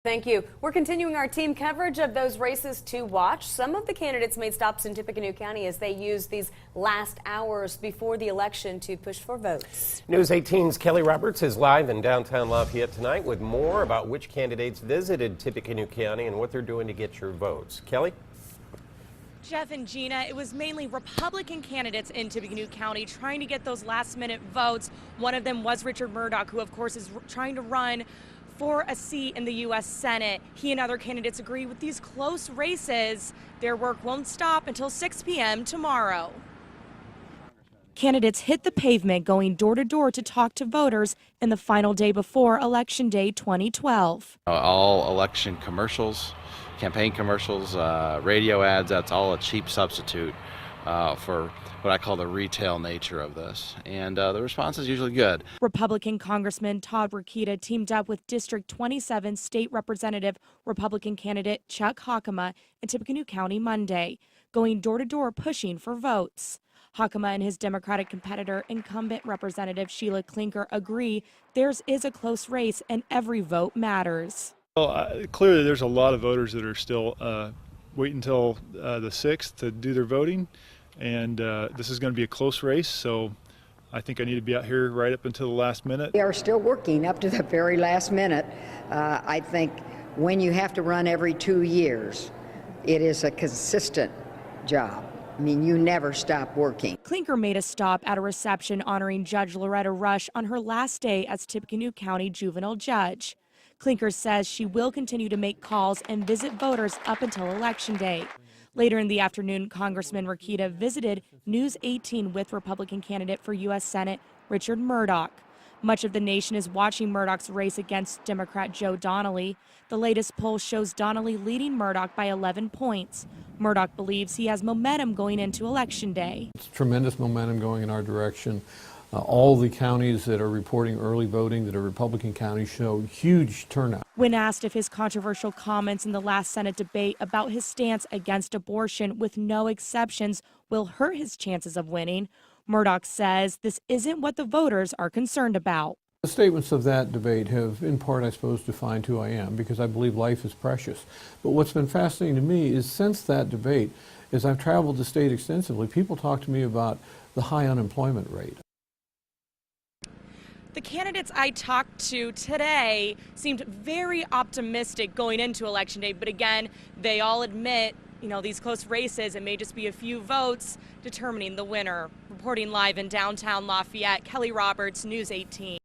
Thank you. We're continuing our team coverage of those races to watch. Some of the candidates made stops in Tippecanoe County as they used these last hours before the election to push for votes. News 18's Kelly Roberts is live in downtown Lafayette tonight with more about which candidates visited Tippecanoe County and what they're doing to get your votes. Kelly? Jeff and Gina, it was mainly Republican candidates in Tippecanoe County trying to get those last-minute votes. One of them was Richard Mourdock, who of course is trying to run for a seat in the U.S. Senate. He and other candidates agree with these close races. Their work won't stop until 6 p.m. tomorrow. Candidates hit the pavement going door to door to talk to voters in the final day before Election Day 2012. All election commercials, campaign commercials, radio ads, that's all a cheap substitute for what I call the retail nature of this. And the response is usually good. Republican Congressman Todd Rokita teamed up with District 27 State Representative Republican candidate Chuck Hockema in Tippecanoe County Monday, going door to door pushing for votes. Hockema and his Democratic competitor, incumbent Representative Sheila Klinker, agree theirs is a close race and every vote matters. Well, clearly there's a lot of voters that are still waiting until the 6th to do their voting, and this is going to be a close race, so I think I need to be out here right up until the last minute. We are still working up to the very last minute. I think when you have to run every 2 years, it is a consistent job. I mean, you never stop working. Klinker made a stop at a reception honoring Judge Loretta Rush on her last day as Tippecanoe County juvenile judge. Klinker says she will continue to make calls and visit voters up until Election Day. Later in the afternoon, Congressman Rokita visited News 18 with Republican candidate for U.S. Senate Richard Mourdock. Much of the nation is watching Mourdock's race against Democrat Joe Donnelly. The latest poll shows Donnelly leading Mourdock by 11 points. Mourdock believes he has momentum going into Election Day. It's tremendous momentum going in our direction. All the counties that are reporting early voting that are Republican counties show huge turnout. When asked if his controversial comments in the last Senate debate about his stance against abortion with no exceptions will hurt his chances of winning, Mourdock says this isn't what the voters are concerned about. The statements of that debate have, in part, I suppose, defined who I am, because I believe life is precious. But what's been fascinating to me is since that debate, as I've traveled the state extensively, people talk to me about the high unemployment rate. The candidates I talked to today seemed very optimistic going into Election Day, but again, they all admit, these close races, it may just be a few votes determining the winner. Reporting live in downtown Lafayette, Kelly Roberts, News 18.